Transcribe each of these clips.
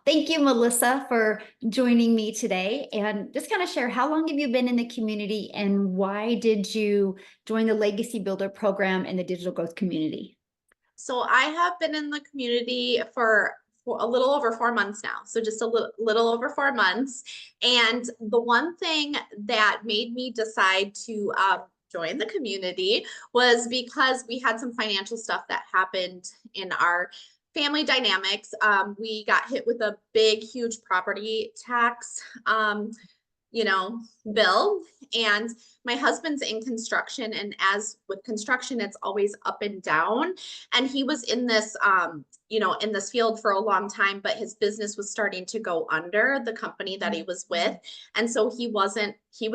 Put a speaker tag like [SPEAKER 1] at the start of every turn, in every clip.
[SPEAKER 1] Thank you, Melissa, for joining me today. And just kind of share, how long have you been in the community and why did you join the Legacy Builder program and the digital growth community?
[SPEAKER 2] So I have been in the community for a little over 4 months now. So just a little over 4 months. And the one thing that made me decide to join the community was because we had some financial stuff that happened in our family dynamics. We got hit with a big, huge property tax. You know, bill. And my husband's in construction. And as with construction, it's always up and down. And he was in this, in this field for a long time, but his business was starting to go under the company that he was with. And so he was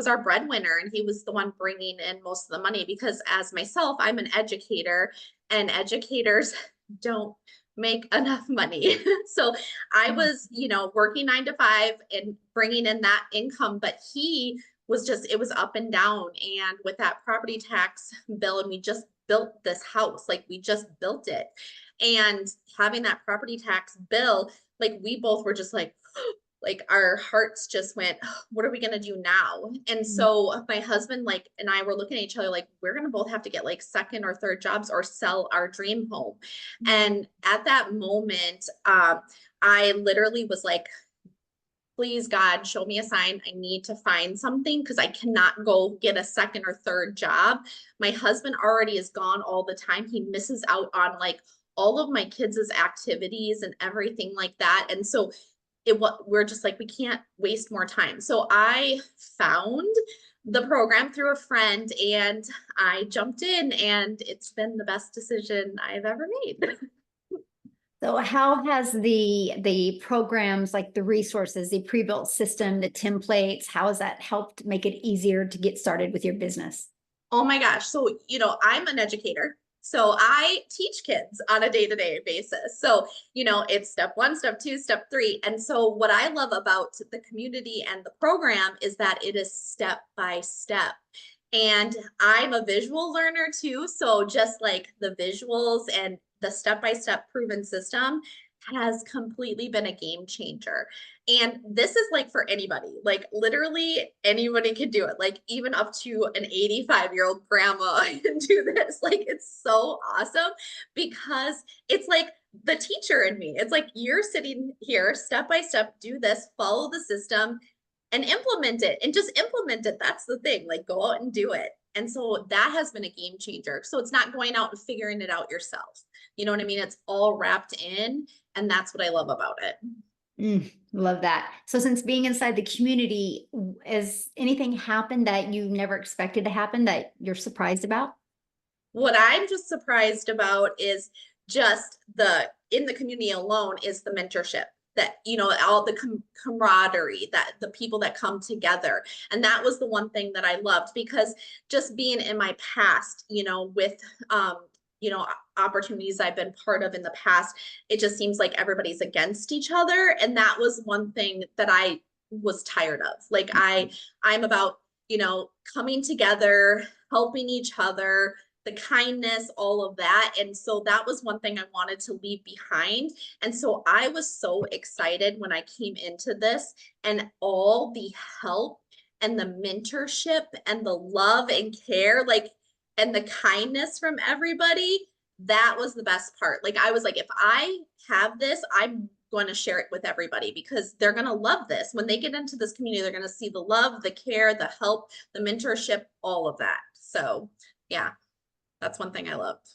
[SPEAKER 2] our breadwinner and he was the one bringing in most of the money because as myself, I'm an educator and educators don't make enough money. So I was, working 9 to 5 and bringing in that income, but he was just, it was up and down. And with that property tax bill, and we just built this house, like we just built it. And having that property tax bill, like we both were just like our hearts just went, what are we going to do now? And so my husband and I were looking at each other like we're going to both have to get like second or third jobs or sell our dream home. And at that moment, I literally was like, please God, show me a sign. I need to find something because I cannot go get a second or third job. My husband already is gone all the time. He misses out on like all of my kids' activities and everything like that. And so we're just like, we can't waste more time. So I found the program through a friend and I jumped in and it's been the best decision I've ever made.
[SPEAKER 1] So how has the programs, like the resources, the pre-built system, the templates, how has that helped make it easier to get started with your business?
[SPEAKER 2] Oh my gosh. So, I'm an educator. So I teach kids on a day-to-day basis. So, it's step one, step two, step three. And so what I love about the community and the program is that it is step by step. And I'm a visual learner too. So just like the visuals and the step-by-step proven system has completely been a game changer. And this is like for anybody, like literally anybody can do it. Like even up to an 85-year-old grandma can do this. Like it's so awesome because it's like the teacher in me. It's like you're sitting here step by step, do this, follow the system and implement it and just implement it. That's the thing, like go out and do it. And so that has been a game changer. So it's not going out and figuring it out yourself. You know what I mean? It's all wrapped in. And that's what I love about it.
[SPEAKER 1] Love that. So since being inside the community, has anything happened that you never expected to happen that you're surprised about?
[SPEAKER 2] What I'm just surprised about is just in the community alone is the mentorship that, all the camaraderie that the people that come together. And that was the one thing that I loved because just being in my past, with, you know, opportunities I've been part of in the past, it just seems like everybody's against each other. And that was one thing that I was tired of. Like I'm about, coming together, helping each other, the kindness, all of that. And so that was one thing I wanted to leave behind. And so I was so excited when I came into this and all the help and the mentorship and the love and care, like, and the kindness from everybody. That was the best part. Like, I was like, if I have this, I'm going to share it with everybody because they're going to love this. When they get into this community, they're going to see the love, the care, the help, the mentorship, all of that. So, yeah. That's one thing I loved.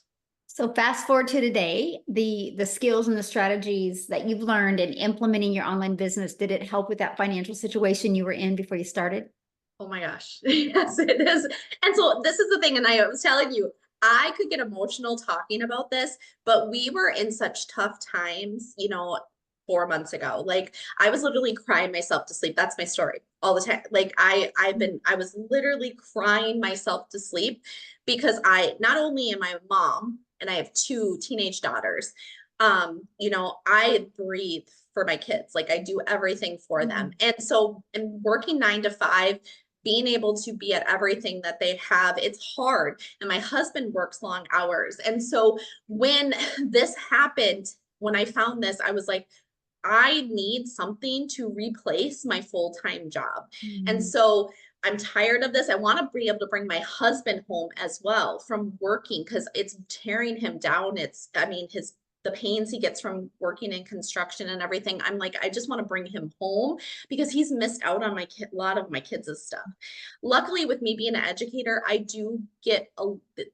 [SPEAKER 1] So fast forward to today, the skills and the strategies that you've learned in implementing your online business, did it help with that financial situation you were in before you started?
[SPEAKER 2] Oh my gosh. Yes, it is. And so this is the thing. And I was telling you, I could get emotional talking about this, but we were in such tough times, 4 months ago. Like I was literally crying myself to sleep. That's my story all the time. Like I was literally crying myself to sleep because not only am I a mom and I have two teenage daughters, I breathe for my kids. Like I do everything for them. And so and working 9 to 5, being able to be at everything that they have, it's hard. And my husband works long hours. And so when this happened, when I found this, I was like, I need something to replace my full-time job. And
[SPEAKER 1] Mm.
[SPEAKER 2] so I'm tired of this. I want to be able to bring my husband home as well from working because it's tearing him down. I mean, the pains he gets from working in construction and everything. I'm like, I just want to bring him home because he's missed out on a lot of my kids' stuff. Luckily, with me being an educator, I do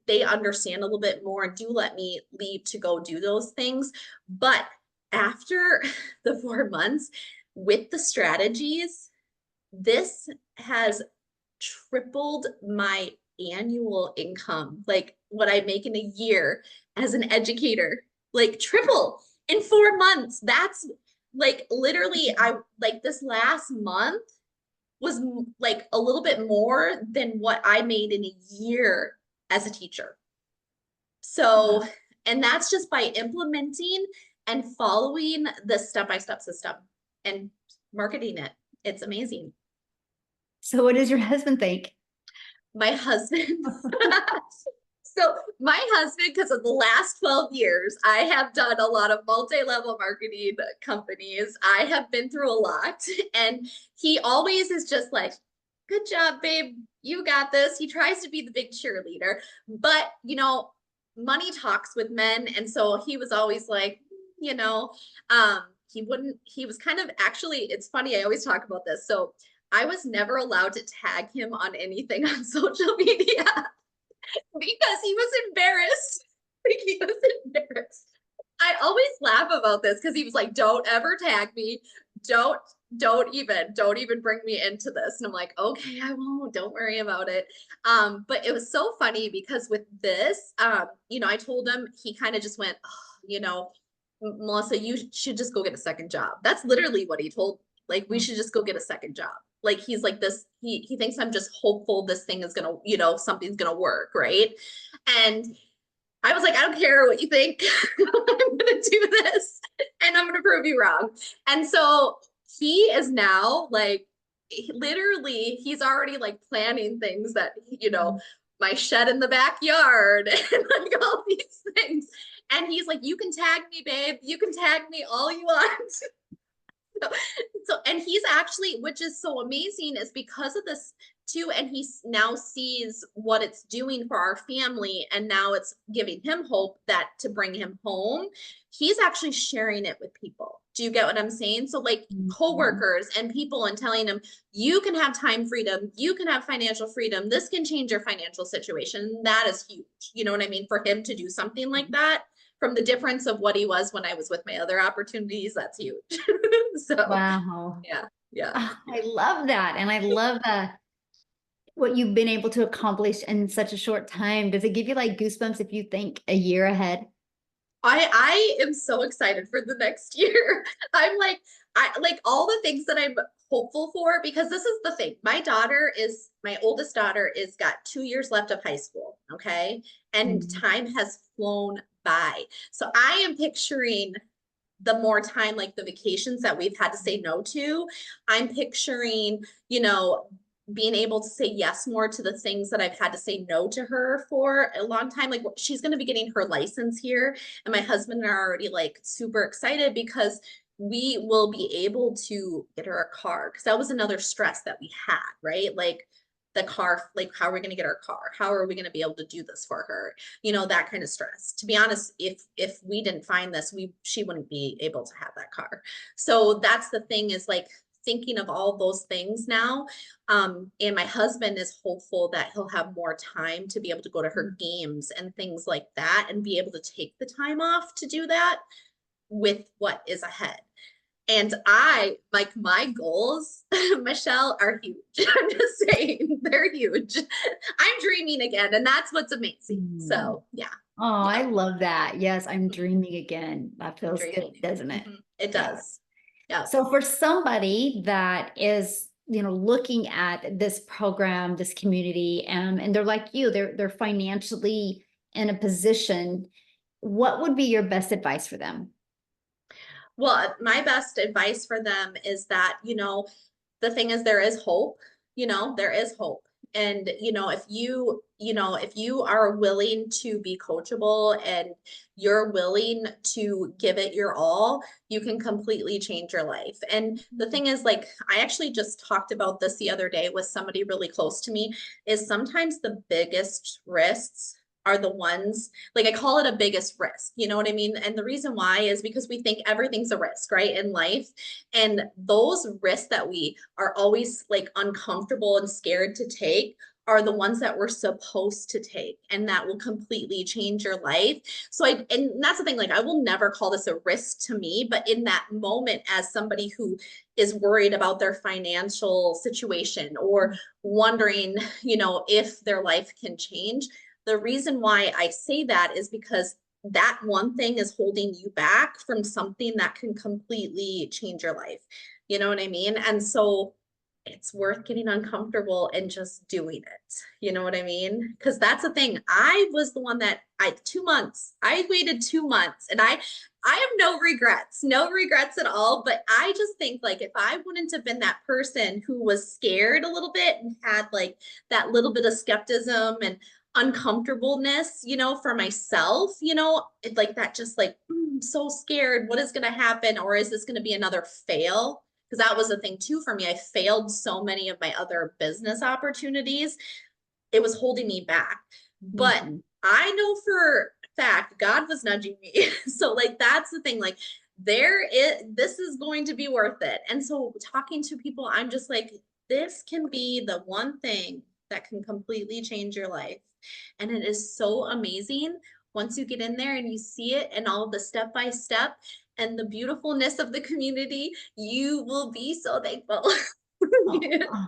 [SPEAKER 2] they understand a little bit more and do let me leave to go do those things. But after the 4 months with the strategies, this has tripled my annual income, like what I make in a year as an educator, like triple in 4 months. That's like literally, I like this last month was like a little bit more than what I made in a year as a teacher. So, and that's just by implementing and following the step-by-step system and marketing it. It's amazing.
[SPEAKER 1] So what does your husband think?
[SPEAKER 2] My husband, so my husband, because of the last 12 years, I have done a lot of multi-level marketing companies. I have been through a lot, and he always is just like, good job, babe. You got this. He tries to be the big cheerleader, but money talks with men. And so he was always like, you know, he was kind of actually, it's funny. I always talk about this. So I was never allowed to tag him on anything on social media because he was embarrassed. He was embarrassed. I always laugh about this because he was like, don't ever tag me. Don't don't even bring me into this. And I'm like, okay, I won't, don't worry about it. But it was so funny because with this, I told him, he kind of just went, oh, Melissa, you should just go get a second job. That's literally what he told me. Like, we should just go get a second job. Like, he's like this, he thinks I'm just hopeful this thing is gonna, something's gonna work, right? And I was like, I don't care what you think. I'm gonna do this and I'm gonna prove you wrong. And so he is now like, literally, he's already like planning things that, my shed in the backyard and like all these things. And he's like, you can tag me, babe. You can tag me all you want. And he's actually, which is so amazing, is because of this too. And he now sees what it's doing for our family. And now it's giving him hope that to bring him home, he's actually sharing it with people. Do you get what I'm saying? So, like coworkers and people, and telling them, you can have time freedom, you can have financial freedom, this can change your financial situation. That is huge. You know what I mean? For him to do something like that, from the difference of what he was when I was with my other opportunities, that's huge. So,
[SPEAKER 1] Wow.
[SPEAKER 2] yeah, yeah.
[SPEAKER 1] Oh, I love that. And I love what you've been able to accomplish in such a short time. Does it give you like goosebumps if you think a year ahead?
[SPEAKER 2] I am so excited for the next year. I'm like, I like all the things that I'm hopeful for, because this is the thing. My oldest daughter is got 2 years left of high school. Okay. And time has flown by. So I am picturing the more time, like the vacations that we've had to say no to. I'm picturing, being able to say yes more to the things that I've had to say no to her for a long time. Like, she's going to be getting her license here, and my husband and I are already like super excited because we will be able to get her a car, because that was another stress that we had, right? Like the car, like how are we going to get our car? How are we going to be able to do this for her? That kind of stress. To be honest, if we didn't find this, she wouldn't be able to have that car. So that's the thing, is like thinking of all those things now. And my husband is hopeful that he'll have more time to be able to go to her games and things like that, and be able to take the time off to do that with what is ahead. And like my goals, Michelle, are huge. I'm just saying, they're huge. I'm dreaming again, and that's what's amazing. So yeah.
[SPEAKER 1] Oh, I love that. Yes, I'm dreaming again. That feels good, doesn't it?
[SPEAKER 2] It does. Yeah.
[SPEAKER 1] So for somebody that is, looking at this program, this community, and they're like you, they're financially in a position, what would be your best advice for them?
[SPEAKER 2] Well, my best advice for them is that, the thing is, there is hope, there is hope. And, if you are willing to be coachable and you're willing to give it your all, you can completely change your life. And the thing is, like, I actually just talked about this the other day with somebody really close to me, is sometimes the biggest risks are the ones, like, I call it a biggest risk, you know what I mean? And the reason why is because we think everything's a risk, right, in life. And those risks that we are always like uncomfortable and scared to take are the ones that we're supposed to take, and that will completely change your life. And that's the thing, like, I will never call this a risk to me, but in that moment, as somebody who is worried about their financial situation or wondering, if their life can change, the reason why I say that is because that one thing is holding you back from something that can completely change your life. You know what I mean? And so it's worth getting uncomfortable and just doing it. You know what I mean? Because that's the thing. I was the one that 2 months, I waited 2 months, and I have no regrets at all. But I just think, like, if I wouldn't have been that person who was scared a little bit and had like that little bit of skepticism and uncomfortableness, for myself, like that, just like, I'm so scared. What is going to happen? Or is this going to be another fail? Because that was the thing too for me. I failed so many of my other business opportunities. It was holding me back. But
[SPEAKER 1] Mhm.
[SPEAKER 2] I know for a fact God was nudging me. So, like, that's the thing. Like, this is going to be worth it. And so talking to people, I'm just like, this can be the one thing that can completely change your life. And it is so amazing once you get in there and you see it and all the step by step and the beautifulness of the community, you will be so thankful.
[SPEAKER 1] Oh, oh,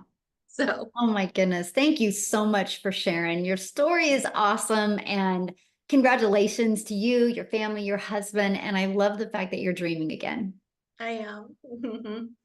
[SPEAKER 2] So
[SPEAKER 1] oh my goodness. Thank you so much for sharing. Your story is awesome. And congratulations to you, your family, your husband. And I love the fact that you're dreaming again.
[SPEAKER 2] I am.